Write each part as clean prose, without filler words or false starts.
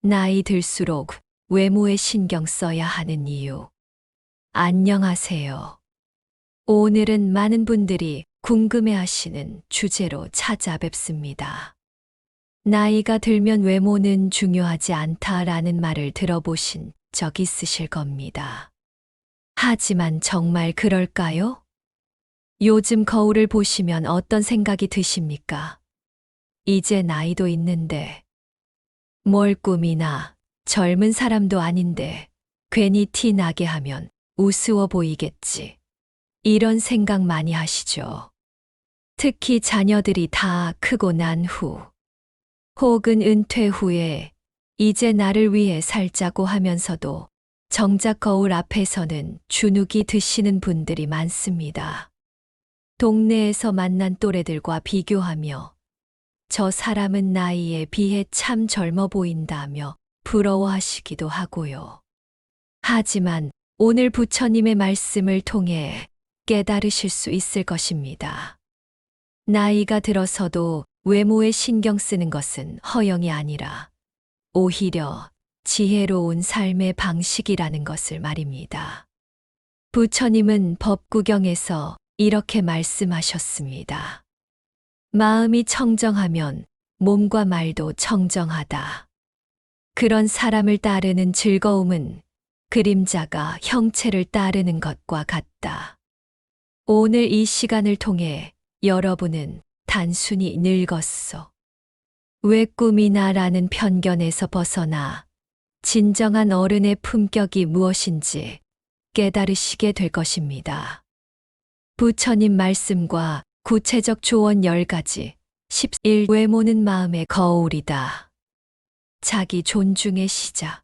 나이 들수록 외모에 신경 써야 하는 이유. 안녕하세요. 오늘은 많은 분들이 궁금해 하시는 주제로 찾아뵙습니다. 나이가 들면 외모는 중요하지 않다라는 말을 들어보신 적 있으실 겁니다. 하지만 정말 그럴까요? 요즘 거울을 보시면 어떤 생각이 드십니까? 이제 나이도 있는데 뭘 꾸미나 젊은 사람도 아닌데 괜히 티 나게 하면 우스워 보이겠지. 이런 생각 많이 하시죠? 특히 자녀들이 다 크고 난 후, 혹은 은퇴 후에 이제 나를 위해 살자고 하면서도 정작 거울 앞에서는 주눅이 드시는 분들이 많습니다. 동네에서 만난 또래들과 비교하며 저 사람은 나이에 비해 참 젊어 보인다며 부러워하시기도 하고요. 하지만 오늘 부처님의 말씀을 통해 깨달으실 수 있을 것입니다. 나이가 들어서도 외모에 신경 쓰는 것은 허영이 아니라 오히려 지혜로운 삶의 방식이라는 것을 말입니다. 부처님은 법구경에서 이렇게 말씀하셨습니다. 마음이 청정하면 몸과 말도 청정하다. 그런 사람을 따르는 즐거움은 그림자가 형체를 따르는 것과 같다. 오늘 이 시간을 통해 여러분은 단순히 늙었어. 왜 꿈이나라는 편견에서 벗어나 진정한 어른의 품격이 무엇인지 깨달으시게 될 것입니다. 부처님 말씀과 구체적 조언 10가지. 11. 외모는 마음의 거울이다. 자기 존중의 시작.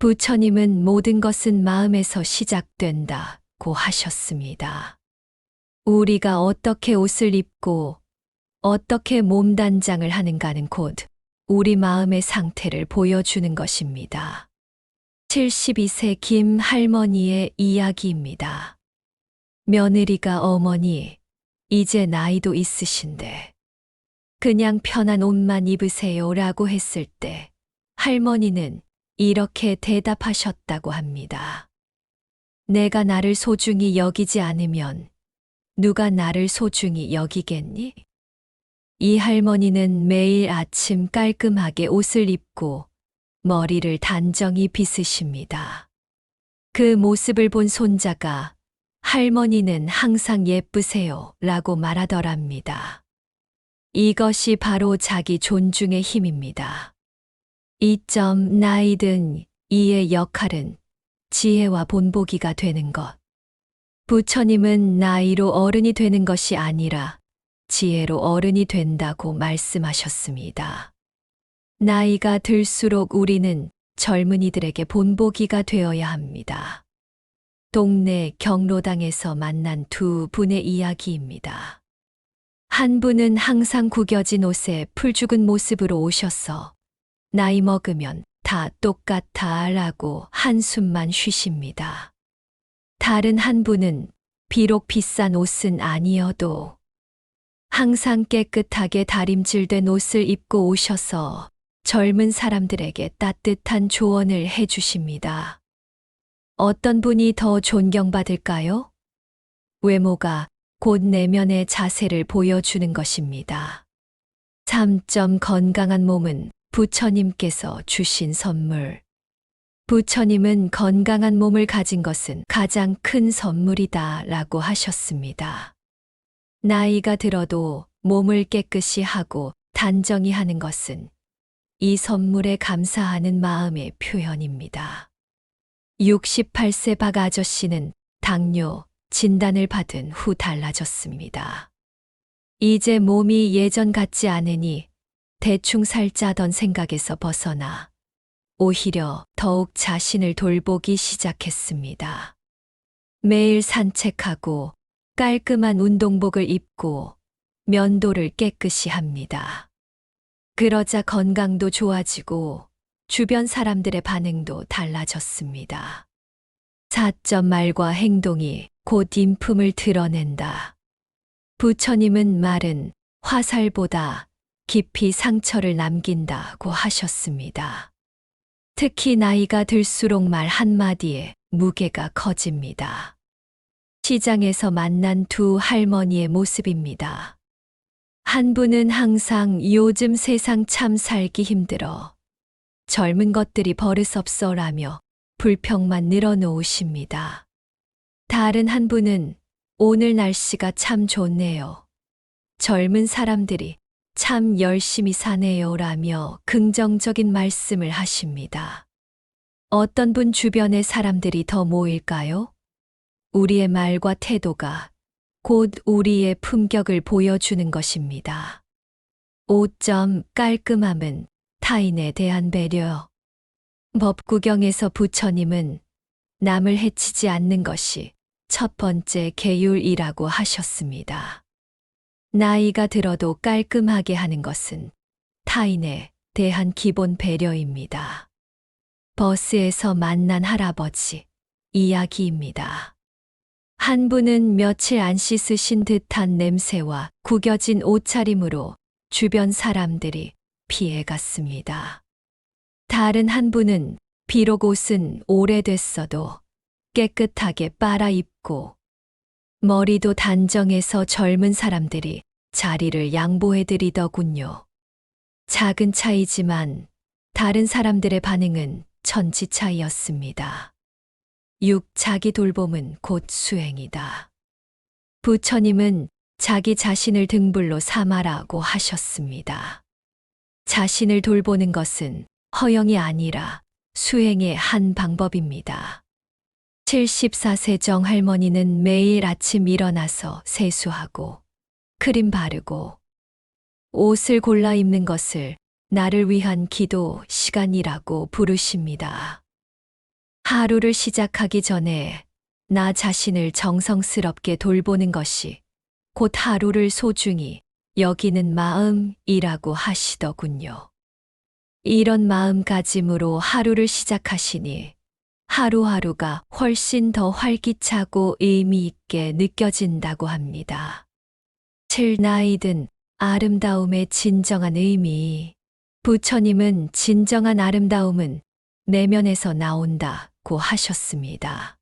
부처님은 모든 것은 마음에서 시작된다고 하셨습니다. 우리가 어떻게 옷을 입고 어떻게 몸단장을 하는가는 곧 우리 마음의 상태를 보여주는 것입니다. 72세 김 할머니의 이야기입니다. 며느리가 어머니, 이제 나이도 있으신데 그냥 편한 옷만 입으세요 라고 했을 때 할머니는 이렇게 대답하셨다고 합니다. 내가 나를 소중히 여기지 않으면 누가 나를 소중히 여기겠니? 이 할머니는 매일 아침 깔끔하게 옷을 입고 머리를 단정히 빗으십니다. 그 모습을 본 손자가 할머니는 항상 예쁘세요 라고 말하더랍니다. 이것이 바로 자기 존중의 힘입니다. 2점 나이든 이의 역할은 지혜와 본보기가 되는 것. 부처님은 나이로 어른이 되는 것이 아니라 지혜로 어른이 된다고 말씀하셨습니다. 나이가 들수록 우리는 젊은이들에게 본보기가 되어야 합니다. 동네 경로당에서 만난 두 분의 이야기입니다. 한 분은 항상 구겨진 옷에 풀죽은 모습으로 오셔서 나이 먹으면 다 똑같아 라고 한숨만 쉬십니다. 다른 한 분은 비록 비싼 옷은 아니어도 항상 깨끗하게 다림질된 옷을 입고 오셔서 젊은 사람들에게 따뜻한 조언을 해주십니다. 어떤 분이 더 존경받을까요? 외모가 곧 내면의 자세를 보여주는 것입니다. 3점 건강한 몸은 부처님께서 주신 선물. 부처님은 건강한 몸을 가진 것은 가장 큰 선물이다 라고 하셨습니다. 나이가 들어도 몸을 깨끗이 하고 단정히 하는 것은 이 선물에 감사하는 마음의 표현입니다. 68세 박 아저씨는 당뇨 진단을 받은 후 달라졌습니다. 이제 몸이 예전 같지 않으니 대충 살자던 생각에서 벗어나 오히려 더욱 자신을 돌보기 시작했습니다. 매일 산책하고 깔끔한 운동복을 입고 면도를 깨끗이 합니다. 그러자 건강도 좋아지고 주변 사람들의 반응도 달라졌습니다. 4점 말과 행동이 곧 인품을 드러낸다. 부처님은 말은 화살보다 깊이 상처를 남긴다고 하셨습니다. 특히 나이가 들수록 말 한마디에 무게가 커집니다. 시장에서 만난 두 할머니의 모습입니다. 한 분은 항상 요즘 세상 참 살기 힘들어. 젊은 것들이 버릇없어라며 불평만 늘어놓으십니다. 다른 한 분은 오늘 날씨가 참 좋네요. 젊은 사람들이 참 열심히 사네요라며 긍정적인 말씀을 하십니다. 어떤 분 주변의 사람들이 더 모일까요? 우리의 말과 태도가 곧 우리의 품격을 보여주는 것입니다. 5점 깔끔함은 타인에 대한 배려. 법구경에서 부처님은 남을 해치지 않는 것이 첫 번째 계율이라고 하셨습니다. 나이가 들어도 깔끔하게 하는 것은 타인에 대한 기본 배려입니다. 버스에서 만난 할아버지 이야기입니다. 한 분은 며칠 안 씻으신 듯한 냄새와 구겨진 옷차림으로 주변 사람들이 피해갔습니다. 다른 한 분은 비록 옷은 오래됐어도 깨끗하게 빨아입고 머리도 단정해서 젊은 사람들이 자리를 양보해드리더군요. 작은 차이지만 다른 사람들의 반응은 천지 차이였습니다. 6. 자기 돌봄은 곧 수행이다. 부처님은 자기 자신을 등불로 삼아라고 하셨습니다. 자신을 돌보는 것은 허영이 아니라 수행의 한 방법입니다. 74세 정할머니는 매일 아침 일어나서 세수하고 크림 바르고 옷을 골라 입는 것을 나를 위한 기도 시간이라고 부르십니다. 하루를 시작하기 전에 나 자신을 정성스럽게 돌보는 것이 곧 하루를 소중히 여기는 마음이라고 하시더군요. 이런 마음가짐으로 하루를 시작하시니 하루하루가 훨씬 더 활기차고 의미 있게 느껴진다고 합니다. 7. 나이 든 아름다움의 진정한 의미. 부처님은 진정한 아름다움은 내면에서 나온다고 하셨습니다.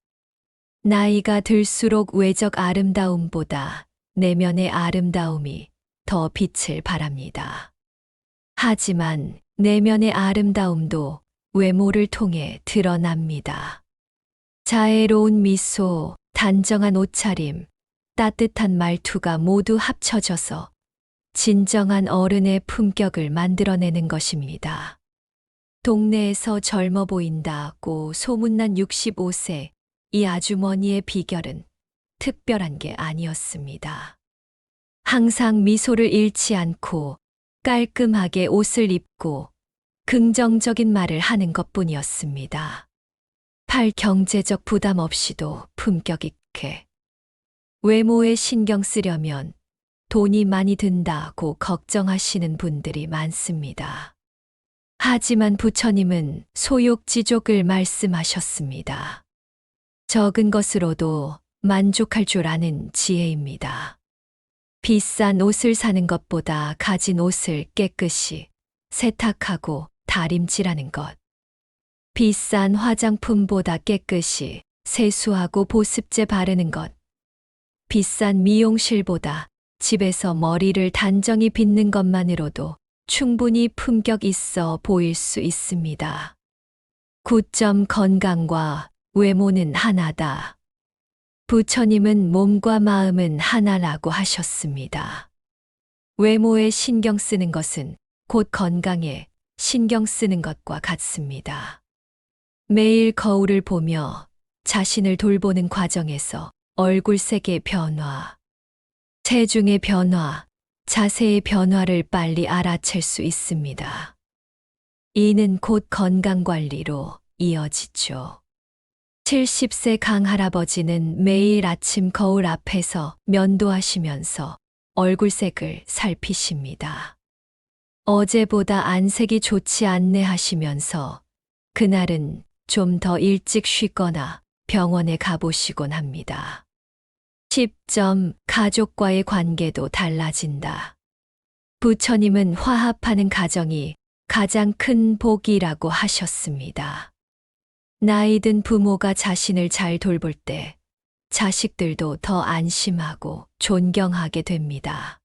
나이가 들수록 외적 아름다움보다 내면의 아름다움이 더 빛을 발합니다. 하지만 내면의 아름다움도 외모를 통해 드러납니다. 자애로운 미소, 단정한 옷차림, 따뜻한 말투가 모두 합쳐져서 진정한 어른의 품격을 만들어내는 것입니다. 동네에서 젊어 보인다고 소문난 65세 이 아주머니의 비결은 특별한 게 아니었습니다. 항상 미소를 잃지 않고 깔끔하게 옷을 입고 긍정적인 말을 하는 것뿐이었습니다. 8. 경제적 부담 없이도 품격 있게. 외모에 신경 쓰려면 돈이 많이 든다고 걱정하시는 분들이 많습니다. 하지만 부처님은 소욕지족을 말씀하셨습니다. 적은 것으로도 만족할 줄 아는 지혜입니다. 비싼 옷을 사는 것보다 가진 옷을 깨끗이 세탁하고 다림질하는 것. 비싼 화장품보다 깨끗이 세수하고 보습제 바르는 것. 비싼 미용실보다 집에서 머리를 단정히 빗는 것만으로도 충분히 품격 있어 보일 수 있습니다. 9. 건강과 외모는 하나다. 부처님은 몸과 마음은 하나라고 하셨습니다. 외모에 신경 쓰는 것은 곧 건강에 신경 쓰는 것과 같습니다. 매일 거울을 보며 자신을 돌보는 과정에서 얼굴색의 변화, 체중의 변화, 자세의 변화를 빨리 알아챌 수 있습니다. 이는 곧 건강관리로 이어지죠. 70세 강할아버지는 매일 아침 거울 앞에서 면도하시면서 얼굴색을 살피십니다. 어제보다 안색이 좋지 않네 하시면서 그날은 좀 더 일찍 쉬거나 병원에 가보시곤 합니다. 10. 가족과의 관계도 달라진다. 부처님은 화합하는 가정이 가장 큰 복이라고 하셨습니다. 나이든 부모가 자신을 잘 돌볼 때 자식들도 더 안심하고 존경하게 됩니다.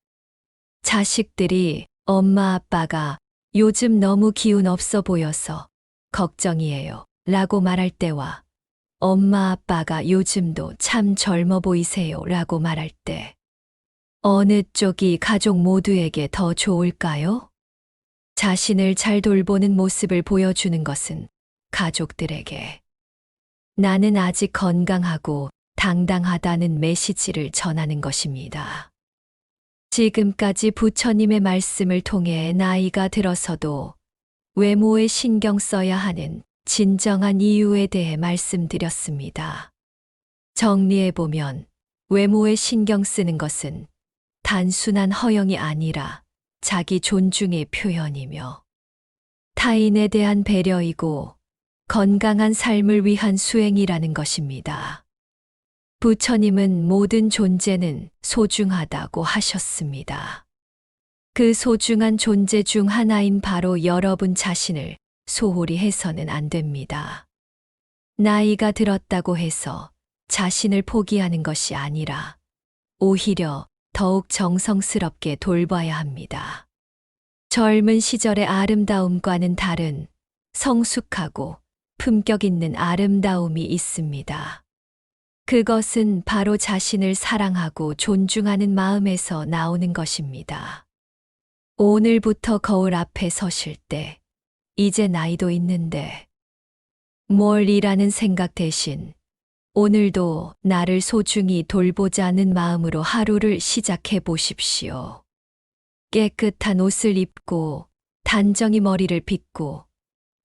자식들이 엄마 아빠가 요즘 너무 기운 없어 보여서 걱정이에요 라고 말할 때와 엄마 아빠가 요즘도 참 젊어 보이세요 라고 말할 때 어느 쪽이 가족 모두에게 더 좋을까요? 자신을 잘 돌보는 모습을 보여주는 것은 가족들에게 나는 아직 건강하고 당당하다는 메시지를 전하는 것입니다. 지금까지 부처님의 말씀을 통해 나이가 들어서도 외모에 신경 써야 하는 진정한 이유에 대해 말씀드렸습니다. 정리해보면 외모에 신경 쓰는 것은 단순한 허영이 아니라 자기 존중의 표현이며 타인에 대한 배려이고 건강한 삶을 위한 수행이라는 것입니다. 부처님은 모든 존재는 소중하다고 하셨습니다. 그 소중한 존재 중 하나인 바로 여러분 자신을 소홀히 해서는 안 됩니다. 나이가 들었다고 해서 자신을 포기하는 것이 아니라 오히려 더욱 정성스럽게 돌봐야 합니다. 젊은 시절의 아름다움과는 다른 성숙하고 품격 있는 아름다움이 있습니다. 그것은 바로 자신을 사랑하고 존중하는 마음에서 나오는 것입니다. 오늘부터 거울 앞에 서실 때, 이제 나이도 있는데, 뭘 이라는 생각 대신 오늘도 나를 소중히 돌보자는 마음으로 하루를 시작해 보십시오. 깨끗한 옷을 입고 단정히 머리를 빗고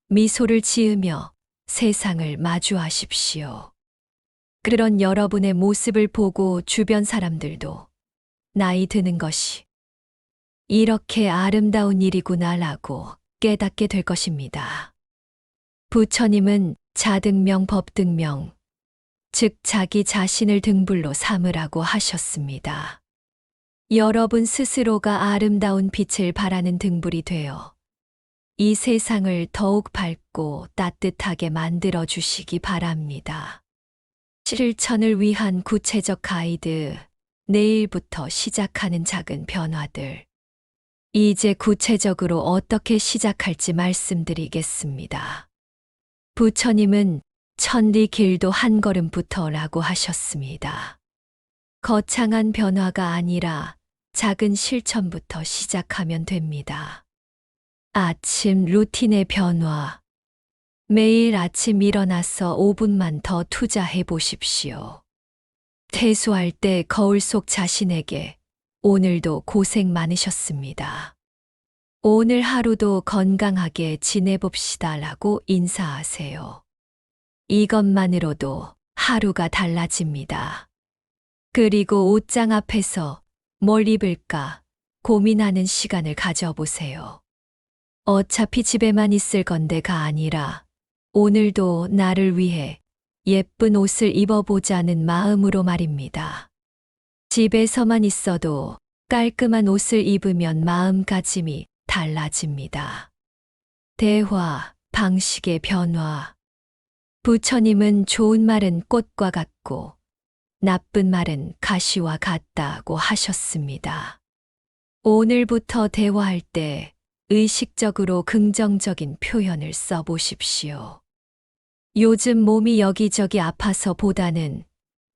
미소를 지으며 세상을 마주하십시오. 그런 여러분의 모습을 보고 주변 사람들도 나이 드는 것이 이렇게 아름다운 일이구나라고 깨닫게 될 것입니다. 부처님은 자등명 법등명, 즉 자기 자신을 등불로 삼으라고 하셨습니다. 여러분 스스로가 아름다운 빛을 발하는 등불이 되어 이 세상을 더욱 밝고 따뜻하게 만들어 주시기 바랍니다. 실천을 위한 구체적 가이드, 내일부터 시작하는 작은 변화들. 이제 구체적으로 어떻게 시작할지 말씀드리겠습니다. 부처님은 천리 길도 한 걸음부터라고 하셨습니다. 거창한 변화가 아니라 작은 실천부터 시작하면 됩니다. 아침 루틴의 변화. 매일 아침 일어나서 5분만 더 투자해 보십시오. 퇴소할 때 거울 속 자신에게 오늘도 고생 많으셨습니다. 오늘 하루도 건강하게 지내봅시다라고 인사하세요. 이것만으로도 하루가 달라집니다. 그리고 옷장 앞에서 뭘 입을까 고민하는 시간을 가져보세요. 어차피 집에만 있을 건데가 아니라 오늘도 나를 위해 예쁜 옷을 입어보자는 마음으로 말입니다. 집에서만 있어도 깔끔한 옷을 입으면 마음가짐이 달라집니다. 대화, 방식의 변화. 부처님은 좋은 말은 꽃과 같고 나쁜 말은 가시와 같다고 하셨습니다. 오늘부터 대화할 때 의식적으로 긍정적인 표현을 써보십시오. 요즘 몸이 여기저기 아파서 보다는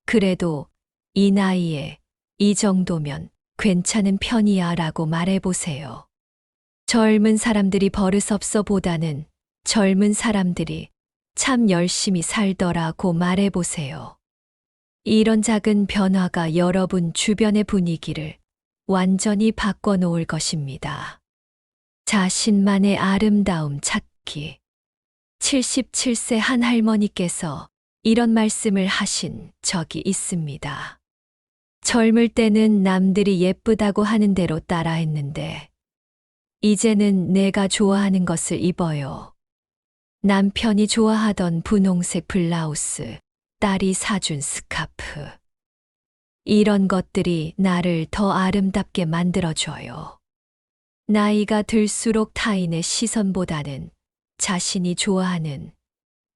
그래도 이 나이에 이 정도면 괜찮은 편이야 라고 말해보세요. 젊은 사람들이 버릇없어 보다는 젊은 사람들이 참 열심히 살더라고 말해보세요. 이런 작은 변화가 여러분 주변의 분위기를 완전히 바꿔놓을 것입니다. 자신만의 아름다움 찾기. 77세 한 할머니께서 이런 말씀을 하신 적이 있습니다. 젊을 때는 남들이 예쁘다고 하는 대로 따라했는데 이제는 내가 좋아하는 것을 입어요. 남편이 좋아하던 분홍색 블라우스, 딸이 사준 스카프. 이런 것들이 나를 더 아름답게 만들어줘요. 나이가 들수록 타인의 시선보다는 자신이 좋아하는,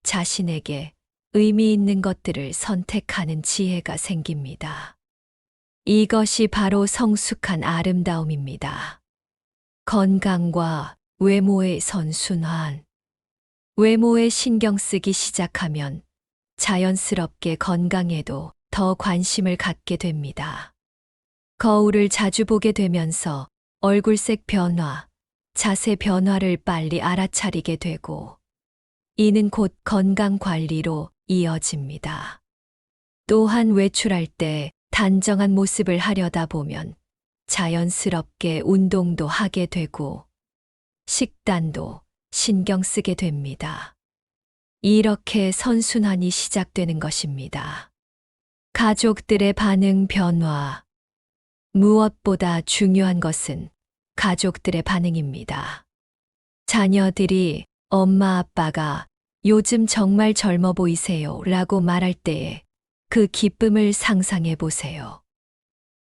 자신에게 의미 있는 것들을 선택하는 지혜가 생깁니다. 이것이 바로 성숙한 아름다움입니다. 건강과 외모의 선순환. 외모에 신경 쓰기 시작하면 자연스럽게 건강에도 더 관심을 갖게 됩니다. 거울을 자주 보게 되면서 얼굴색 변화, 자세 변화를 빨리 알아차리게 되고, 이는 곧 건강 관리로 이어집니다. 또한 외출할 때 단정한 모습을 하려다 보면 자연스럽게 운동도 하게 되고, 식단도 신경 쓰게 됩니다. 이렇게 선순환이 시작되는 것입니다. 가족들의 반응 변화. 무엇보다 중요한 것은 가족들의 반응입니다. 자녀들이 엄마 아빠가 요즘 정말 젊어 보이세요 라고 말할 때에 그 기쁨을 상상해 보세요.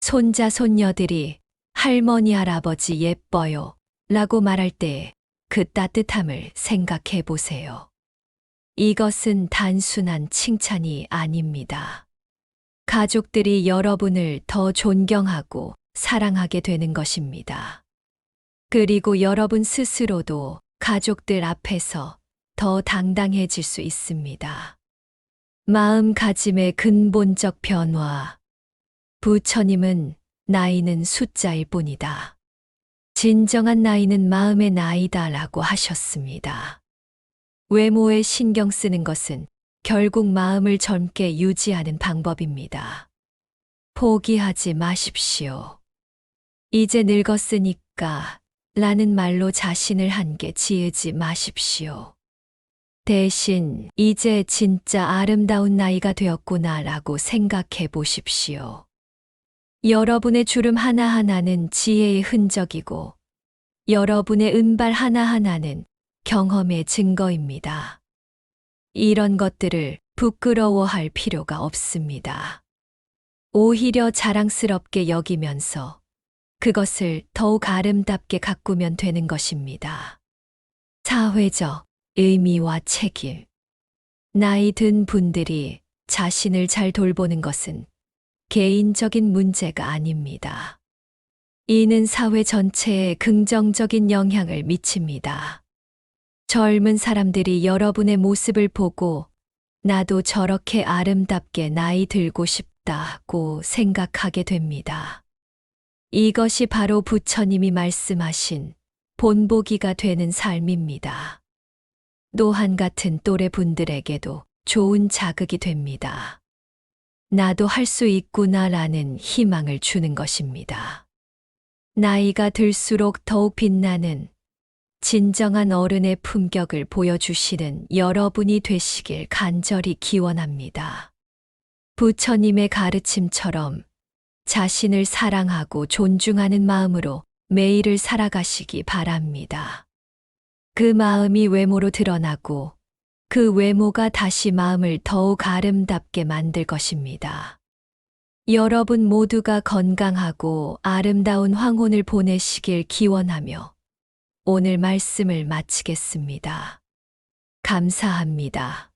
손자 손녀들이 할머니 할아버지 예뻐요 라고 말할 때에 그 따뜻함을 생각해 보세요. 이것은 단순한 칭찬이 아닙니다. 가족들이 여러분을 더 존경하고 사랑하게 되는 것입니다. 그리고 여러분 스스로도 가족들 앞에서 더 당당해질 수 있습니다. 마음가짐의 근본적 변화. 부처님은 나이는 숫자일 뿐이다. 진정한 나이는 마음의 나이다라고 하셨습니다. 외모에 신경 쓰는 것은 결국 마음을 젊게 유지하는 방법입니다. 포기하지 마십시오. 이제 늙었으니까 라는 말로 자신을 한계 지으지 마십시오. 대신 이제 진짜 아름다운 나이가 되었구나 라고 생각해 보십시오. 여러분의 주름 하나하나는 지혜의 흔적이고 여러분의 은발 하나하나는 경험의 증거입니다. 이런 것들을 부끄러워할 필요가 없습니다. 오히려 자랑스럽게 여기면서 그것을 더욱 아름답게 가꾸면 되는 것입니다. 사회적 의미와 책임. 나이 든 분들이 자신을 잘 돌보는 것은 개인적인 문제가 아닙니다. 이는 사회 전체에 긍정적인 영향을 미칩니다. 젊은 사람들이 여러분의 모습을 보고 나도 저렇게 아름답게 나이 들고 싶다고 생각하게 됩니다. 이것이 바로 부처님이 말씀하신 본보기가 되는 삶입니다. 노한 같은 또래 분들에게도 좋은 자극이 됩니다. 나도 할 수 있구나라는 희망을 주는 것입니다. 나이가 들수록 더욱 빛나는 진정한 어른의 품격을 보여주시는 여러분이 되시길 간절히 기원합니다. 부처님의 가르침처럼 자신을 사랑하고 존중하는 마음으로 매일을 살아가시기 바랍니다. 그 마음이 외모로 드러나고 그 외모가 다시 마음을 더욱 아름답게 만들 것입니다. 여러분 모두가 건강하고 아름다운 황혼을 보내시길 기원하며 오늘 말씀을 마치겠습니다. 감사합니다.